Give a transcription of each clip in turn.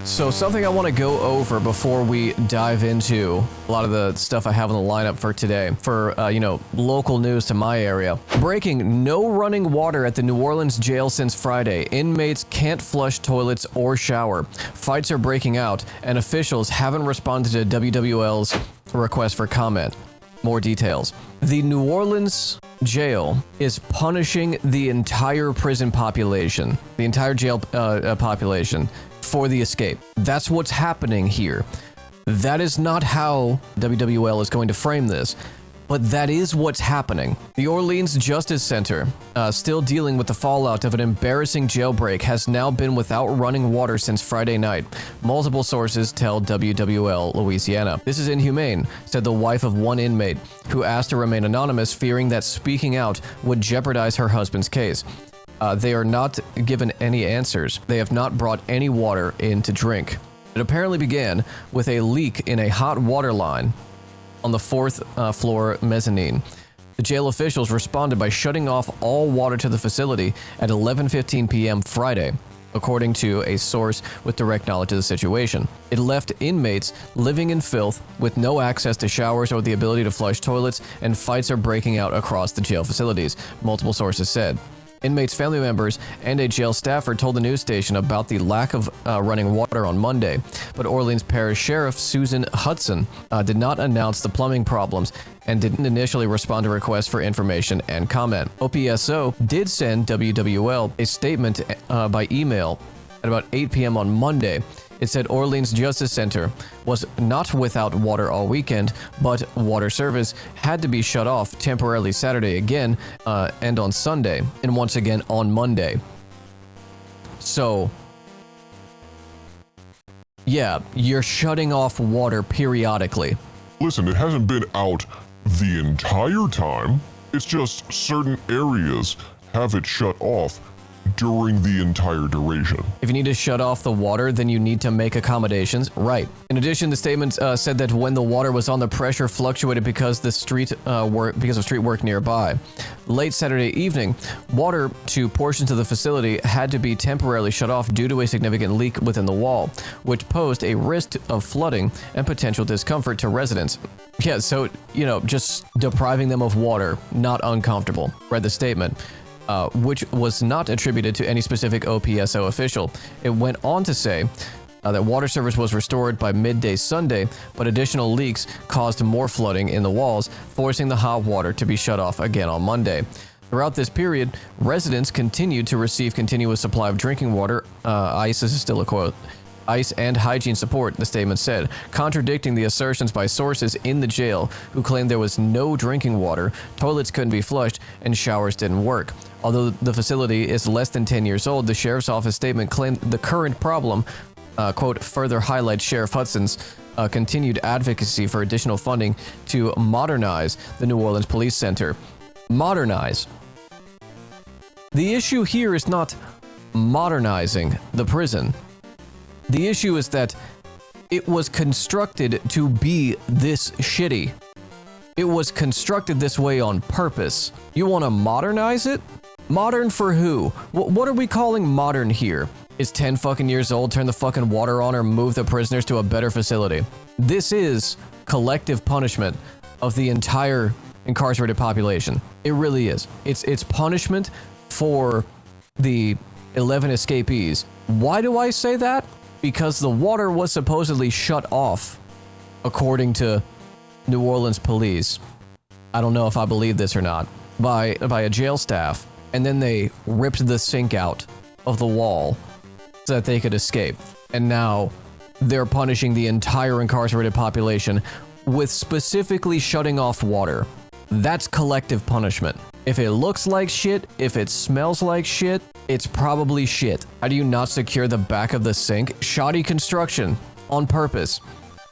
So something I want to go over before we dive into a lot of the stuff I have on the lineup for today, for, local news to my area. Breaking: no running water at the New Orleans jail since Friday. Inmates can't flush toilets or shower. Fights are breaking out, and officials haven't responded to WWL's request for comment. More details. The New Orleans jail is punishing the entire prison population, the entire jail population, for the escape. That's what's happening here. That is not how WWL is going to frame this, but that is what's happening. The Orleans Justice Center, still dealing with the fallout of an embarrassing jailbreak, has now been without running water since Friday night. Multiple sources tell WWL Louisiana. This is inhumane, said the wife of one inmate, who asked to remain anonymous, fearing that speaking out would jeopardize her husband's case. They are not given any answers. They have not brought any water in to drink. It apparently began with a leak in a hot water line on the fourth floor mezzanine. The jail officials responded by shutting off all water to the facility at 11:15 p.m. Friday, according to a source with direct knowledge of the situation. It left inmates living in filth with no access to showers or the ability to flush toilets, and fights are breaking out across the jail facilities, multiple sources said. Inmates' family members and a jail staffer told the news station about the lack of running water on Monday, but Orleans Parish Sheriff Susan Hudson did not announce the plumbing problems and didn't initially respond to requests for information and comment. OPSO did send WWL a statement by email at about 8 p.m. on Monday. It said Orleans Justice Center was not without water all weekend, but water service had to be shut off temporarily Saturday again, and on Sunday, and once again on Monday. So, yeah, you're shutting off water periodically. Listen, it hasn't been out the entire time. It's just certain areas have it shut off during the entire duration. If you need to shut off the water, then you need to make accommodations. Right. In addition, the statement said that when the water was on, the pressure fluctuated because of street work nearby. Late Saturday evening, water to portions of the facility had to be temporarily shut off due to a significant leak within the wall, which posed a risk of flooding and potential discomfort to residents. Yeah, so, just depriving them of water, not uncomfortable, read the statement. Which was not attributed to any specific OPSO official. It went on to say that water service was restored by midday Sunday, but additional leaks caused more flooding in the walls, forcing the hot water to be shut off again on Monday. Throughout this period, residents continued to receive continuous supply of drinking water. This is still a quote. Ice and hygiene support, the statement said, contradicting the assertions by sources in the jail who claimed there was no drinking water, toilets couldn't be flushed, and showers didn't work. Although the facility is less than 10 years old, the sheriff's office statement claimed the current problem, quote, further highlights Sheriff Hudson's continued advocacy for additional funding to modernize the New Orleans Police Center. Modernize. The issue here is not modernizing the prison. The issue is that it was constructed to be this shitty. It was constructed this way on purpose. You want to modernize it? Modern for who? What are we calling modern here? Is 10 fucking years old, turn the fucking water on, or move the prisoners to a better facility? This is collective punishment of the entire incarcerated population. It really is. It's punishment for the 11 escapees. Why do I say that? Because the water was supposedly shut off, according to New Orleans police. I don't know if I believe this or not, by a jail staff, and then they ripped the sink out of the wall so that they could escape. And now they're punishing the entire incarcerated population with specifically shutting off water. That's collective punishment. If it looks like shit, if it smells like shit, it's probably shit. How do you not secure the back of the sink? Shoddy construction on purpose.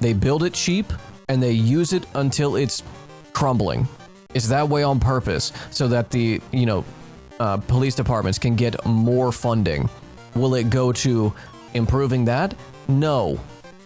They build it cheap and they use it until it's crumbling. It's that way on purpose so that the, police departments can get more funding. Will it go to improving that? No.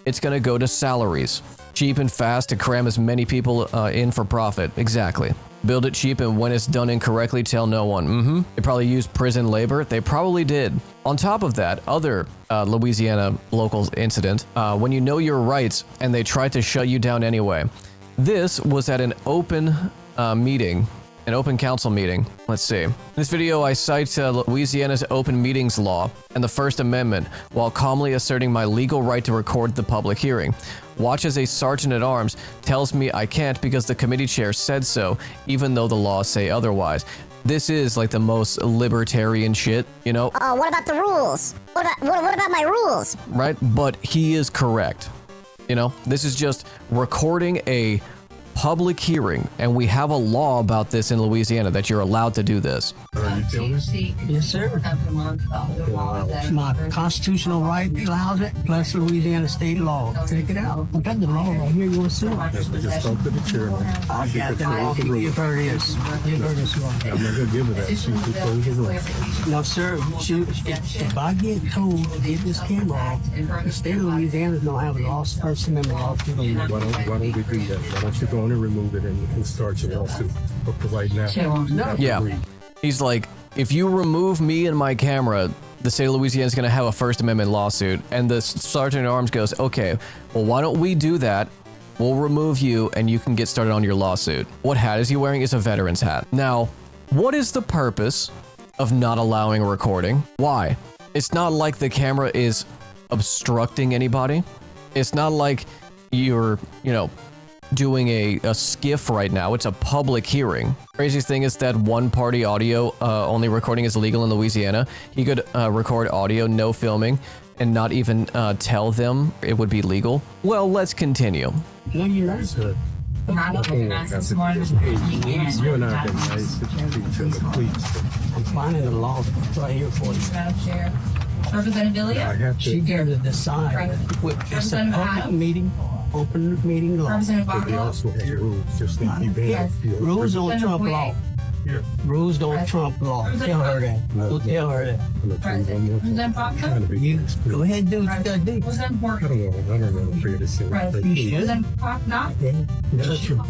It's going to go to salaries. Cheap and fast to cram as many people in for profit. Exactly. Build it cheap, and when it's done incorrectly, tell no one. They probably used prison labor. They probably did. On top of that, other Louisiana local incident, when you know your rights and they try to shut you down anyway. This was at an open meeting, an open council meeting. Let's see. In this video, I cite Louisiana's open meetings law and the First Amendment while calmly asserting my legal right to record the public hearing. Watch as a sergeant-at-arms tells me I can't because the committee chair said so, even though the laws say otherwise. This is like the most libertarian shit, you know? Oh, what about the rules? What about my rules? Right? But he is correct. You know, this is just recording a public hearing, and we have a law about this in Louisiana that you're allowed to do this. Yes, sir. My constitutional right allows it, plus Louisiana state law. Check it out. I've got the law right here. You want to see it? Just talk to the chairman. I got that law. Give her this. Give her this law. I'm not gonna give her that. She can close the room. No, sir. If I get told to get this camera off, the state of Louisiana don't have a lost person in the law. Why don't we do that? Why don't you go on and remove it and start your lawsuit? But right now, Yeah. He's like, if you remove me and my camera, the state of Louisiana is going to have a First Amendment lawsuit. And the sergeant-at-arms goes, okay, well, why don't we do that? We'll remove you and you can get started on your lawsuit. What hat is he wearing? It's a veteran's hat. Now, what is the purpose of not allowing recording? Why? It's not like the camera is obstructing anybody. It's not like you're, you know, doing a skiff right now. It's a public hearing. Craziest thing is that one-party audio only recording is illegal in Louisiana. He could record audio, no filming, and not even tell them it would be legal. Well, let's continue. No, you're not, sir. you and I have been nice to the police. I'm finding the law right here for you. Madam Chair. Representative I Illia? have She to. gave to decide. It's a open meeting law. Representative But they Bachman? also have rules, just like you have. Rules don't trump law. Here. Rules don't trump law. Tell her that. Go tell her that. I'm gonna tell you one more thing. Representative Trying to Bachman? be You nice. go ahead and do what you gotta do. Representative I Bork? don't know for you to say. Right. You should. Representative Bachman?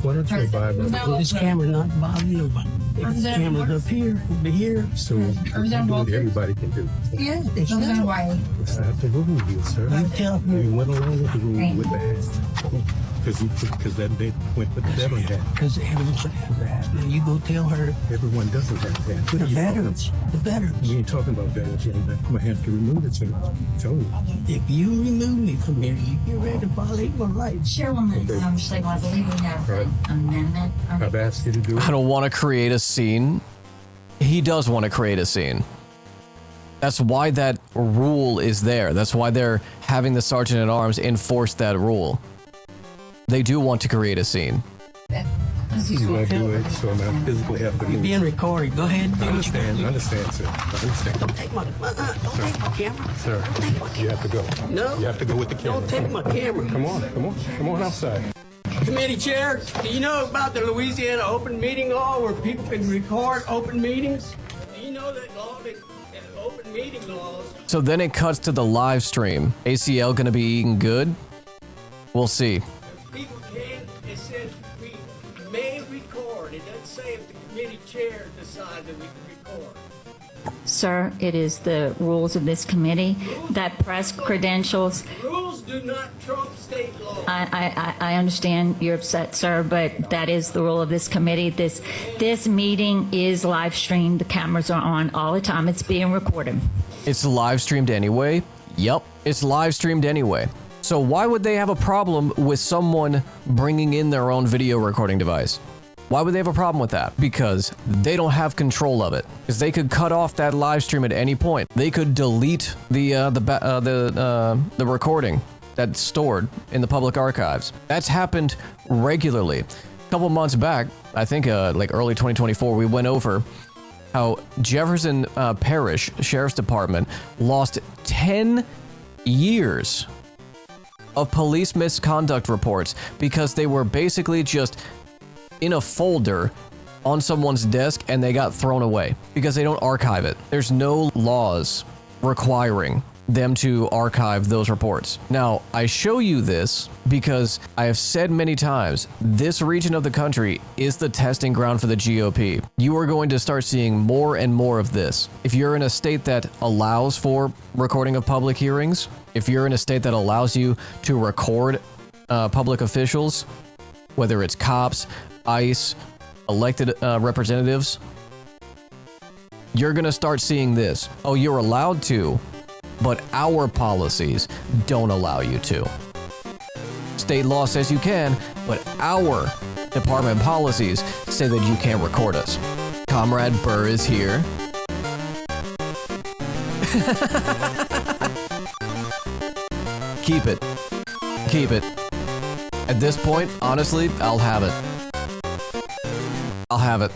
Why don't you abide by the This camera not bothering nobody. If the camera's up here, over here. So you do what everybody can do. Yeah. Representative Wiley? It's not the rule, you sir. You tell me. You went along with the rule with the hat. Because that they went with the veteran hat. Because everyone should have that. Now you go tell her. Everyone doesn't have that. The veterans. The veterans. We ain't talking about veterans. I'm gonna have to remove it. So tell me. If you remove me from here, you get ready to violate my rights. Chairwoman, Schlegel, I believe we have an amendment. I've asked you to do it. I don't want to create a scene. He does want to create a scene. That's why that rule is there. That's why they're having the sergeant-at-arms enforce that rule. They do want to create a scene. You won't do it, so I'm gonna physically have to You're move. being recorded. Go ahead and do I it. understand, sir. I understand. Don't take my camera. Sir, you have to go. No. You have to go with the camera. Don't take my camera. Come on outside. Committee chair, do you know about the Louisiana open meeting law where people can record open meetings? Do you know that law, that open meeting laws? So then it cuts to the live stream. ACL gonna be eating good? We'll see. People can, it says we may record. It doesn't say if the committee chair decides that we can record. Sir, it is the rules of this committee that press credentials. Rules do not trump state law. I understand you're upset, sir, but that is the rule of this committee. This meeting is live streamed. The cameras are on all the time. It's being recorded. It's live streamed anyway? Yup, it's live streamed anyway. So why would they have a problem with someone bringing in their own video recording device? Why would they have a problem with that? Because they don't have control of it. Because they could cut off that live stream at any point. They could delete the recording that's stored in the public archives. That's happened regularly. A couple months back, I think like early 2024, we went over how Jefferson Parish Sheriff's Department lost 10 years of police misconduct reports because they were basically just in a folder on someone's desk and they got thrown away because they don't archive it. There's no laws requiring them to archive those reports. Now, I show you this because I have said many times, this region of the country is the testing ground for the GOP. You are going to start seeing more and more of this. If you're in a state that allows for recording of public hearings, if you're in a state that allows you to record public officials, whether it's cops, ICE, elected representatives, you're going to start seeing this. Oh, you're allowed to, but our policies don't allow you to. State law says you can, but our department policies say that you can't record us. Comrade Burr is here. Keep it. Keep it. At this point, honestly, I'll have it. I'll have it.